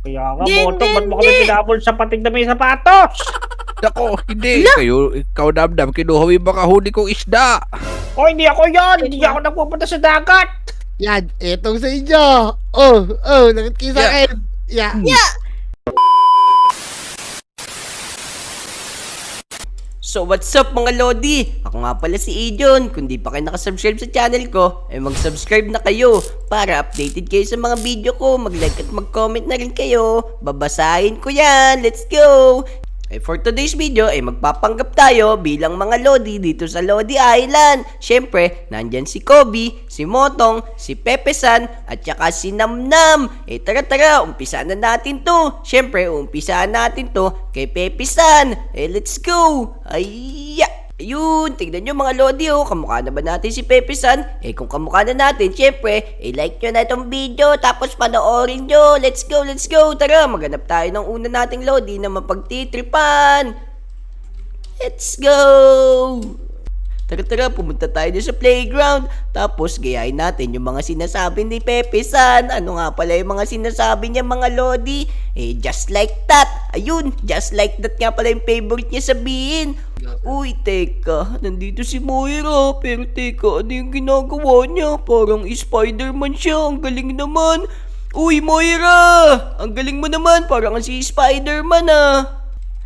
Kaya nga, Din, Motong, ba't din, mo kami din. pinabol sa patig na may sapatos? Nako, hindi. Ikaw damdam, kinuha mo yung mga huli kong isda. O, hindi ako yon. Hindi ako nagpupunta sa dagat. Yan, etong sa inyo. Nakit kayo sa Yeah. akin. Yeah. So what's up mga Lodi? Ako nga pala si Ajon. Kung di pa kayo nakasubscribe sa channel ko, ay mag-subscribe na kayo para updated kayo sa mga video ko. Mag-like at mag-comment na rin kayo. Babasahin ko yan. Let's go! For today's video ay magpapanggap tayo bilang mga Lodi dito sa Lodi Island. Syempre, nandyan si Kobe, si Motong, si Pepe-san, at saka si Namnam. Tara, umpisa na natin to. Syempre, umpisa natin to kay Pepe-san. Let's go! Ayun, tignan nyo mga Lodi kamukha na ba natin si Pepe-san? Kung kamukha na natin, syempre, like nyo na itong video, tapos panoorin nyo. Let's go! Tara, maghanap tayo ng una nating Lodi na mapagtitripan. Let's go! Tara, pumunta tayo dun sa playground. Tapos, gayahin natin yung mga sinasabi ni Pepe-san. Ano nga pala yung mga sinasabi niya mga Lodi? Just like that. Ayun, just like that nga pala yung favorite niya sabihin. Uy, teka, nandito si Moira. Pero teka, ano yung ginagawa niya? Parang Spider-Man siya. Ang galing naman. Uy, Moira! Ang galing mo naman. Parang si Spider-Man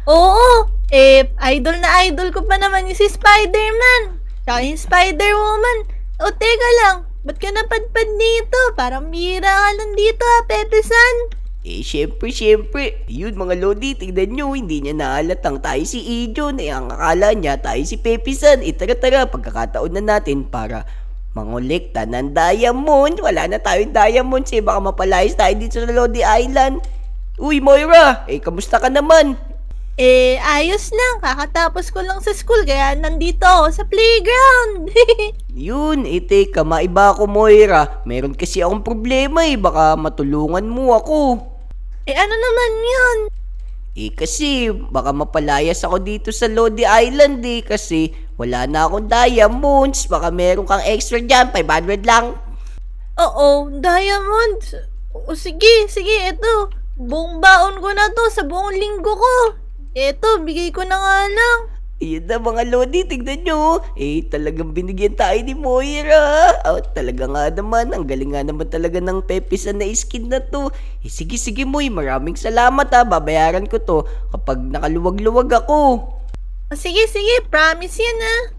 Oo, idol na idol ko pa naman yung si Spider-Man. Tsaka yung Spider-Woman. O, teka lang. Ba't ka napadpad dito? Parang bihira ka lang dito, Pepe-san. Syempre. Yun mga Lodi, tignan nyo, hindi niya nahalatang tayo si Ajon. Ang akala niya tayo si Pepe-san. Tara, pagkakataon na natin para mangolekta ng diamond. Wala na tayong diamonds baka mapalayas tayo dito sa Lodi Island. Uy, Moira, kamusta ka naman? Ayos lang. Kakatapos ko lang sa school, kaya nandito ako sa playground. Yun, teka, maiba ako Moira. Meron kasi akong problema baka matulungan mo ako. Ano naman yun? Kasi baka mapalayas ako dito sa Lodi Island kasi wala na akong diamonds. Baka meron kang extra dyan, 500 lang. Oo, diamonds. O, sige, eto. Buong baon ko na to sa buong linggo ko. Eto, bigay ko na nga lang. Yun na mga Lodi, tignan nyo. Talagang binigyan tayo ni Moira. Talaga nga naman. Ang galing nga naman talaga ng Pepe-san na skin na to. Sige Moy, maraming salamat babayaran ko to kapag nakaluwag-luwag ako. O, sige, promise yan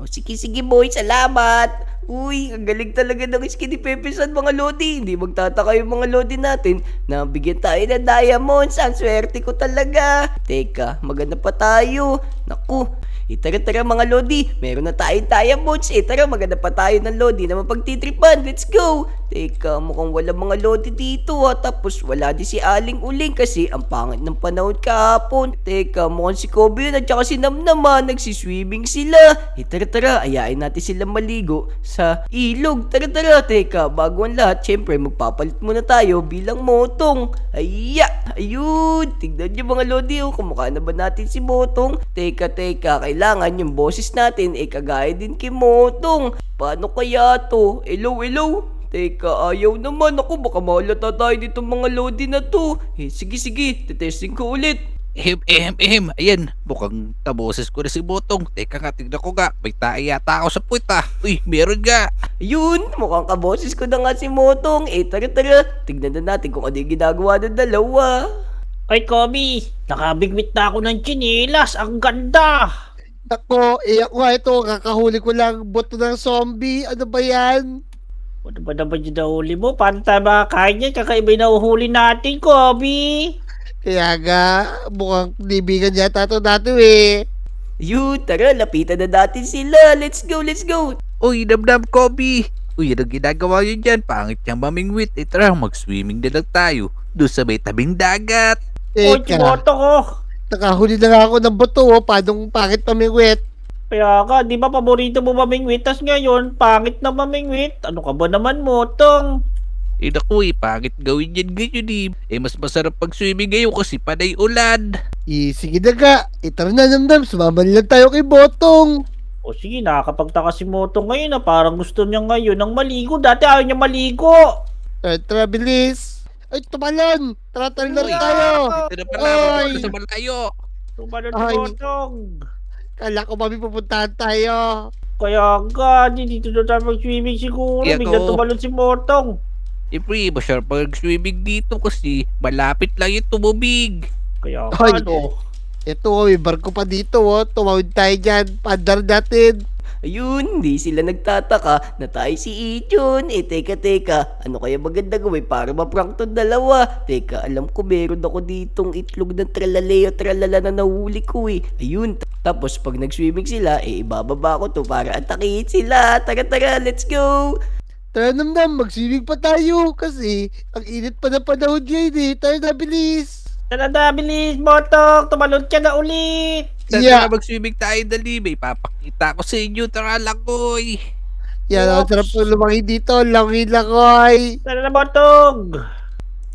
Sige boy, salamat. Uy, ang galing talaga ng skin ni Pepe-san mga Lodi. Hindi magtataka yung mga Lodi natin na bigyan tayo ng diamonds. Ang swerte ko talaga. Teka, maganda pa tayo. Naku, tara mga Lodi. Meron na tayong diamonds. Tara, maganda pa tayo ng Lodi na mapagtitripan. Let's go. Teka, mukhang wala mga Lodi dito Tapos wala din si Aling Uling kasi ang pangit ng panahon kahapon. Teka, mukhang si Kobe yun at saka si naman nagsiswimming sila. Tara, ayain natin sila maligo sa ilog. Tara, teka, bago ang lahat, syempre magpapalit muna tayo bilang Motong. Ayun, tignan nyo mga Lodi kumukha na ba natin si Motong? Teka, kailangan yung boses natin kagaya din kay Motong. Paano kaya to? Hello? Teka, ayaw naman ako. Baka mahalata tayo dito mga Lodi na to. Sige, tetesting ko ulit. Ayan, mukhang kaboses ko na si Botong. Teka nga, tignan ko nga. May tae yata ako sa puwit Uy, meron nga. Ayun, mukhang kaboses ko na nga si Motong. Tara, tignan na natin kung ano yung ginagawa ng dalawa. Ay, Kobe, nakabigwit na ako ng tsinelas. Ang ganda. Ako nga ito. Kakahuli ko lang boto ng zombie. Ano ba yan? Ano ba naman yung nahuli mo? Paano tayo makakain yan? Kakaiba yung nahuhuli natin, Kobe. Kaya nga, mukhang libigan yata ito natin Ayun, tara, lapitan na natin sila. Let's go. Uy, damdam Kobe. Uy, anong ginagawa yun dyan? Pangit niyang mamingwit. Tara, mag-swimming na lang tayo. Doon sa may tabing dagat. O, Teka, boto ko. nakahuli na nga ako ng boto Paano pangit pamingwit? Kaya ka, di ba paborito mo mamingwit? Tas ngayon, pangit na mamingwit. Ano ka ba naman, Motong? Naku, pangit gawin yan ganyan mas masarap pag-swimming ngayon kasi panay ulan. Sige na nga. Tara na namdam. Sumama lang tayo kay Botong. O sige, nakakapagtaka si Motong ngayon parang gusto niya ngayon ng maligo. Dati ayaw niya maligo. Tara, bilis. Ay, tumalon! Tara, tara na rin Uy, tayo! Ito na pala, Oy! wala sa malayo. Tumalon Ay. si Motong. Kala ko mami pupuntahan tayo. Kaya nga, dito na tayo mag-swimming siguro. Kaya Biglang ko- tumalon si Motong. Siyempre, masarap pag-swimming dito kasi malapit lang yung tumubig. Kaya Ay. nga, ano. Ito, may barko pa dito, oh. Tumawid tayo dyan. Pandar natin. Ayun, hindi sila nagtataka na tayo si Ichon. Teka, ano kaya maganda gawin para ma-prank tong dalawa? Teka, alam ko meron ako ditong itlog ng tralaleo tralala na nahuli ko eh. Ayun, tapos pag nag-swimming sila, ibababa ko to para atakihin sila. Tara, let's go! Tara namnam, mag-swimming pa tayo. Kasi, ang init pa ng panahon ngayon eh. Tayo na, bilis. Tara na, bilis, Motong. Tumalon ka na ulit. Yeah. Tara, mag-swimming tayo dali. May papakita ko sa inyo. Tara lang, koy. Yan, ang sarap ng lumangin dito. Langin lang, oy. Tara na, Motong.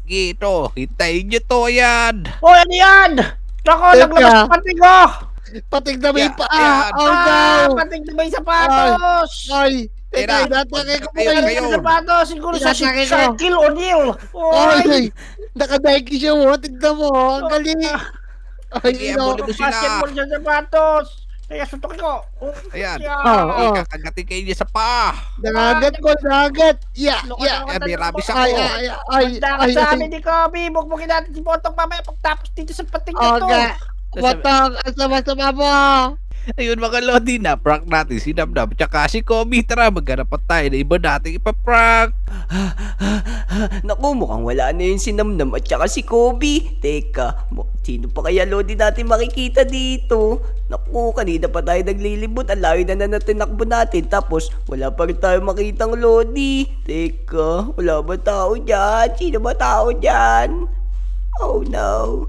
Gito, hintayin nyo to yan. Oh, ano yan? Nako, Teka. naglabas pating ko. Patig na may Yeah, paa. yan. Oh, no. Pating na may sapatos. Ay, teka, Tira. inatakay ko Kayo, boy. kayo. Pating sapatos. Siguro sa Inatakay ko. Shaquille O'Neal. Ay, Oy. naka-Nike siya mo. Tignan mo, ang galing. Ay, Sige, ino. abulin mo sila. Basketball sa sapatos. Kaya sutukin ko. Ayan. Oh. Kakagatin kayo niya sa paa. Nangagat ko, nangagat. Yeah, yeah. Ay, may rabies Ay, ako. Dapat sa amin ni Kobe. Bugbugin natin si Motong mamaya pagtapos dito sa pating na to. Okay. Watang, ang sama-sama mo. Ayun mga Lodi, na-prank natin si Namnam tsaka si Kobe. Tara, maghanap pa tayo na iba nating ipaprank. Naku, mukhang wala na yun si Namnam at saka si Kobe. Teka, sino pa kaya Lodi natin makikita dito? Naku, kanina pa tayo naglilibot. Ang layo na tinakbo natin. Tapos, wala pa rin tayo makitang Lodi. Teka, wala ba tao dyan? Sino ba tao dyan? Oh no.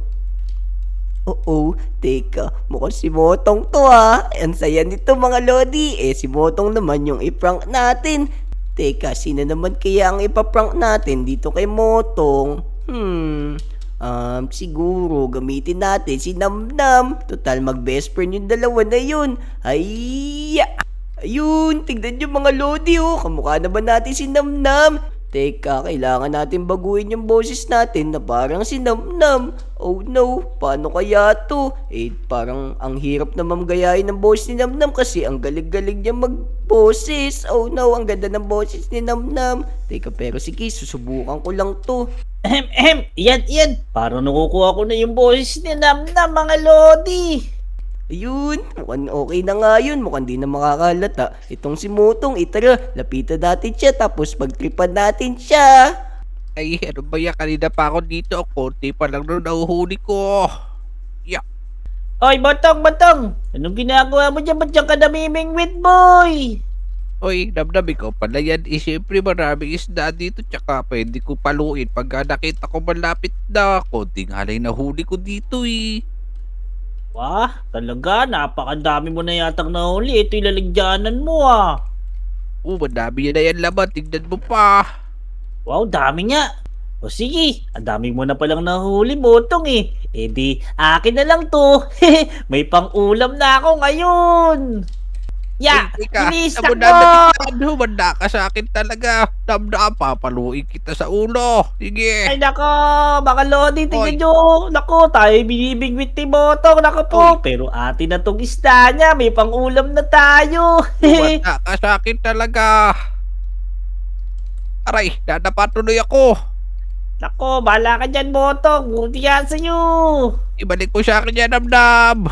Oo, teka, mukhang si Motong to ha. Ang saya nito mga Lodi. Si Motong naman yung iprank natin. Teka, sino naman kaya ang ipaprank natin dito kay Motong? Siguro gamitin natin si Namnam. Total mag-best friend yung dalawa na yun. Ayun, tignan nyo mga Lodi oh. Kamukha naman natin si Namnam. Teka, kailangan natin baguhin yung boses natin na parang si Namnam. Oh no, paano kaya to? Parang ang hirap naman gayahin ng boses ni Namnam kasi ang galing-galing niya mag-boses. Oh no, ang ganda ng boses ni Namnam. Teka, pero sige, susubukan ko lang to. Yan. Parang nakukuha ko na yung boses ni Namnam mga Lodi. Ayun, mukhang okay na nga yun. Mukhang di na makakalata. Itong si Motong, tara, lapitan natin siya tapos pagtripan natin siya. Ay, ano ba yan? Kanina pa ako dito. Konti pa lang nung nahuhuli ko. Oy, Batong. Anong ginagawa mo dyan? Ba't dyan ka namimingwit, boy? Oy, Namnam, ikaw pala yan. Siyempre maraming isda dito. Tsaka pwede ko paluin pag nakita ko malapit na. Konting halay nahuli ko dito eh. Wah, talaga, napakadami mo na yatang nahuli. Ito yung lalagyanan mo ah. Madami yan na yan laman. Tignan mo pa. Wow, dami nga. O sige, ang dami mo na palang nahuli, Motong eh. Di, akin na lang to. May pang-ulam na ako ngayon. Ya, bilis Amo ako. na humanda ka sa akin talaga. Namnam, papaluin kita sa ulo. Sige. Ay nako, mga Lodi, tingnan Oy. nyo. Nako, tayo binibigwit ni Motong. Nako po, Oy. pero atin na tong isda niya. May pang-ulam na tayo. Humanda ka sa akin talaga. Aray, dadapa tuloy ako. Nako, bahala ka dyan, Motong. Buti yan sa'yo. Ibalik mo sa akin yan, Namnam.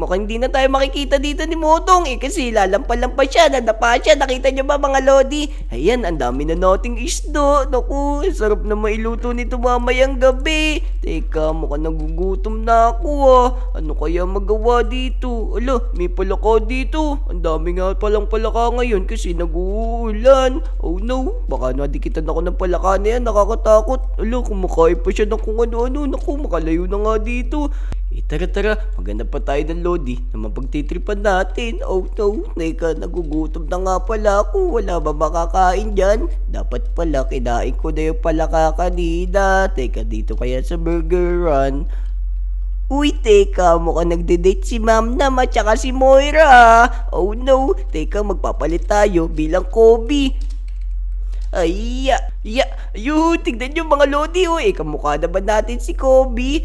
Mukhang hindi na tayo makikita dito ni Motong kasi lalampa-lampa siya, nadapa siya. Nakita niyo ba mga Lodi? Ayan, ang dami na nating isda. Naku, sarap na mailuto nito mamayang gabi. Teka, mukhang nagugutom na ako ah. Ano kaya magawa dito? Ala, may palaka dito. Ang dami nga palang palaka ngayon kasi nag-uulan. Oh no, baka nadikitan ako ng palaka na yan. Nakakatakot. Ala, kumakain pa siya ng kung ano-ano. Naku, makalayo na nga dito. Tara, maghanap pa tayo ng Lodi na mapagtitripan natin. Oh no, teka, nagugutom na nga pala ako. Wala ba makakain dyan? Dapat pala, kinain ko na yung palaka kanina. Teka, dito kaya sa Burger Run. Uy, teka, mukhang nagde-date si Ma'am Nam at saka si Moira. Oh no, teka, magpapalit tayo bilang Kobe. Ay, Ayun, tignan nyo mga lodi, oh. Kamukha naman natin si Kobe.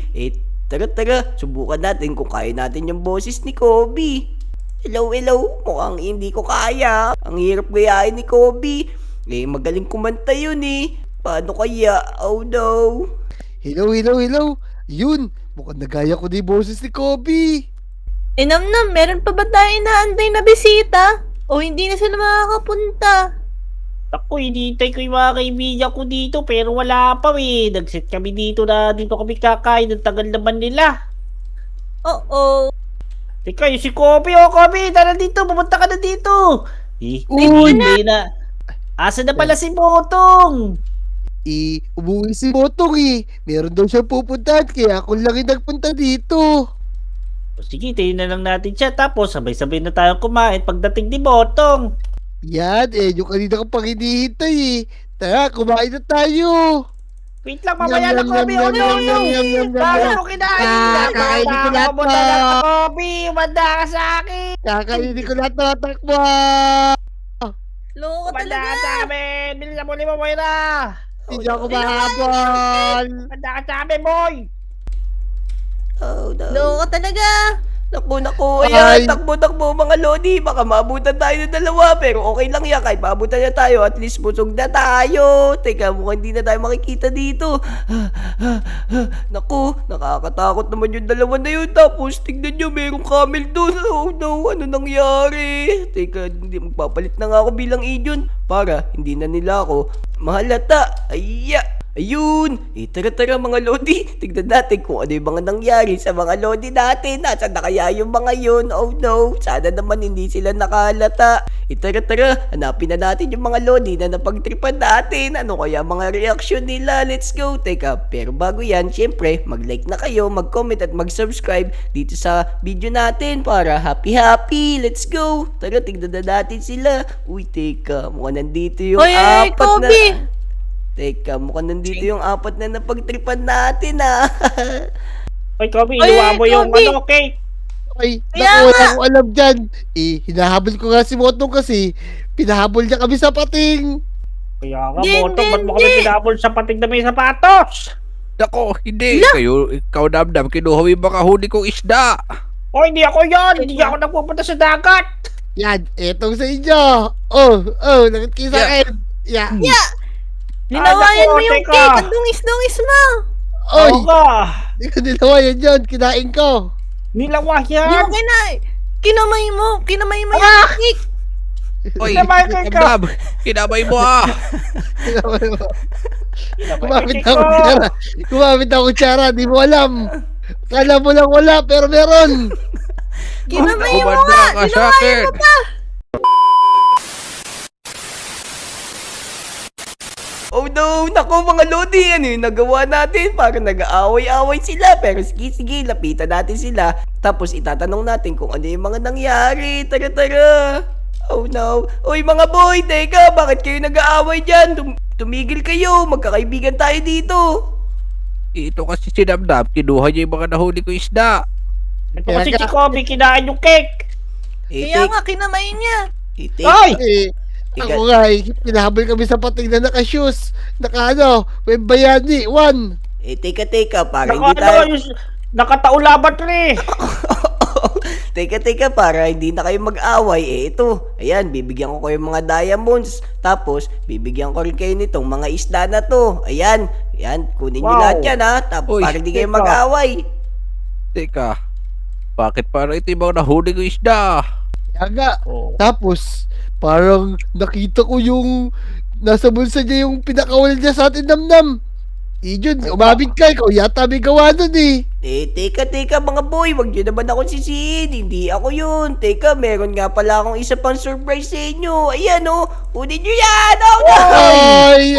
Tara, subukan natin kung kaya natin yung boses ni Kobe. Hello, mukhang hindi ko kaya. Ang hirap gayahin ni Kobe. Magaling kumanta yun eh. Paano kaya? Oh no. Hello. Yun, mukhang nagaya ko na yung boses ni Kobe. Namnam, meron pa ba tayo inaantay na bisita? O hindi na sila makakapunta? Ako, hinihintay ko yung mga kaibigan ko dito pero wala pa Nag-set kami dito kami kakain. Ang tagal naman nila. Oo. Teka, yung si Kobe, Kobe, tara dito, pumunta ka na dito. Uy, Hindi na. Asa na pala si Botong? Umuwi si Botong eh. Meron daw siya pupuntahan, kaya ako lang yung nagpunta dito. O sige, tayo na lang natin siya. Tapos, sabay-sabay na tayong kumain pagdating ni Botong. Yan, yung kanina ko pang hinihintay eh. Tara, kumain na tayo. Wait lang, mamaya na, Kobe. Yum, yum, yum. Bago ko kinain. Kakainin ko lahat Pumunta to. na, Kobe. Manda ka sa akin. Kakainin ko lahat ng takbo. Loko Manda ka talaga. sa amin. Bilisan mo, Lima Moira. Hindi ako mahabol. Manda ka sa amin, boy. Oh no. Loko talaga. Naku, Ay. ayan, takbo mga lodi, baka maabutan tayo ng dalawa, pero okay lang yan, kahit maabutan na tayo, at least busog na tayo. Teka, mukhang hindi na tayo makikita dito. Naku, nakakatakot naman yung dalawa na yun, tapos tignan nyo, merong camel doon. Oh no, ano nangyari? Teka, hindi magpapalit na nga ako bilang agent, para hindi na nila ako mahalata. Ayun! Tara mga lodi, tignan natin kung ano yung mga nangyari sa mga lodi natin. Nasaan na kaya yung mga yun? Oh no, sana naman hindi sila nakalata. Tara, hanapin na natin yung mga lodi na napagtripan natin. Ano kaya mga reaction nila? Let's go! Teka, pero bago yan, syempre, mag-like na kayo, mag-comment at mag-subscribe dito sa video natin para happy! Let's go! Tara, tignan na natin sila. Uy, teka, mukhang nandito yung Oy, apat na... Kobe. Teka, mukhang nandito yung apat na napagtripan natin ah. Oy, Kobe, Oy, iluwa mo yung Kobe. cake. Ay, Kaya naku, wala nga. akong alam dyan. Hinahabol ko nga si Botong kasi pinahabol niya kami sa pating. Kaya nga, Din, Botong, ba't mo din, kami din. pinabol sa patig na may sapatos? Nako, hindi. Ikaw damdam, kinuha mo yung mga huli kong isda. O, hindi ako yan. Hindi ako nagpupunta sa dagat. Yan, etong sa inyo. Oh, nakit kayo sa akin. Yeah. Linawayan mo naku, yung teka. cake. Ang dungis-dungis mo. Oy, Oo ka. di ko dinawa yan yun. Kinain ko. Nilawah Hindi mo yan. kinain. Kinamay mo yung cake. Oy, Kinamay ko ikaw. damdam, kinamay mo ah. Kumamit na ako kutsara. Kumamit na ako kutsara. Di mo alam. Kala mo lang wala, pero meron. Kinamay mo Kumanda nga. ka sa Linawayan akin. mo pa. Oh no, naku mga lodi, ano yung nagawa natin? Parang nag-aaway-aaway sila, pero sige, lapitan natin sila. Tapos itatanong natin kung ano yung mga nangyari. Tara. Oh no. Oy mga boy, teka, bakit kayo nag-aaway dyan? Tumigil kayo, magkakaibigan tayo dito. Ito kasi si damdam, kinuha niya yung mga nahuli kong isda. Ito kasi si Kobe, kinain yung cake. Kaya nga, kinamay niya. Ay! Ako nga pinahabol kami sa pating na naka-shoes. May bayani, one. Teka, para hindi tayo... Nakataulabat rin. Teka, para hindi na kayo mag-away, ito. Ayan, bibigyan ko kayo mga diamonds. Tapos, bibigyan ko rin kayo nitong mga isda na to. Ayan, kunin nyo Wow. lahat yan ha. Tapos, Uy, para hindi kayo teka. mag-away. Teka, bakit parang ito yung mga nahuli kong isda? Kaya nga. Oh. Tapos, parang nakita ko yung nasa bulsa niya yung pinakawal niya sa atin namnam. Jun, umabig ka. Ikaw yata may gawa nun eh. Teka mga boy, wag nyo naman akong sisihin. Hindi ako yun. Teka, meron nga pala akong isa pang surprise sa inyo. Ayan oh, kunin nyo yan. Oh no! Ay!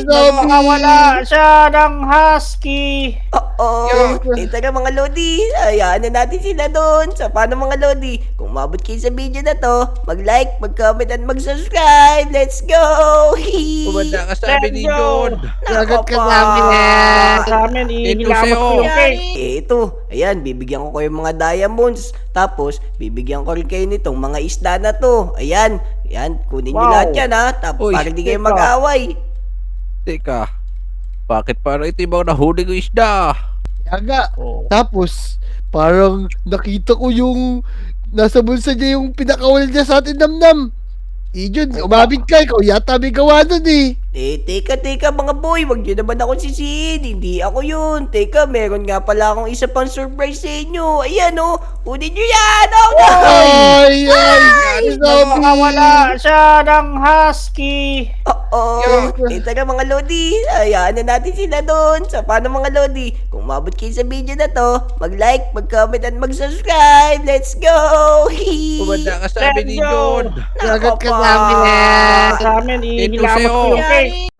Nakawala siya ng husky. Oo. Teka mga lodi, hayaan na natin sila doon. So, paano mga lodi? Kung mabot kayo sa video na to, mag-like, mag-comment, at mag-subscribe. Let's go! Kumanda ka sa amin ni John. Lagat ka Nako sa amin pa. eh. Sa amin, Ito ihilamos sa'yo. ko yung cake. Ito, ayan, bibigyan ko kayo mga diamonds. Tapos, bibigyan ko rin kayo nitong mga isda na to. Ayan, kunin nyo Wow. lahat yan ha. Tapos, Uy, para di kayo teka. mag-away. Teka, bakit parang ito yung mga nahuli ko isda? Kaya nga. Oh. Tapos, parang nakita ko yung nasa bulsa niya yung pinakawal niya sa atin, Namnam. Jun, umabig ka. Ikaw yata may gawa nun eh. Teka mga boy, wag nyo naman ako sisihin. Hindi ako yun. Teka, meron nga pala akong isa pang surprise sa inyo. Ayan oh, kunin nyo yan. Oh no! Ay! Nakawala siya ng husky. Oo. Teka mga Lodi, hayaan na natin sila doon. Sa paano mga Lodi, kung mabot kayo sa video na to, mag-like, mag-comment, at mag-subscribe. Let's go! Pumanda ka sa amin ni Let's go! John. Lagat ka Nako po. namin. Sa amin, Ito ihilamos sa'yo. ko yung cake.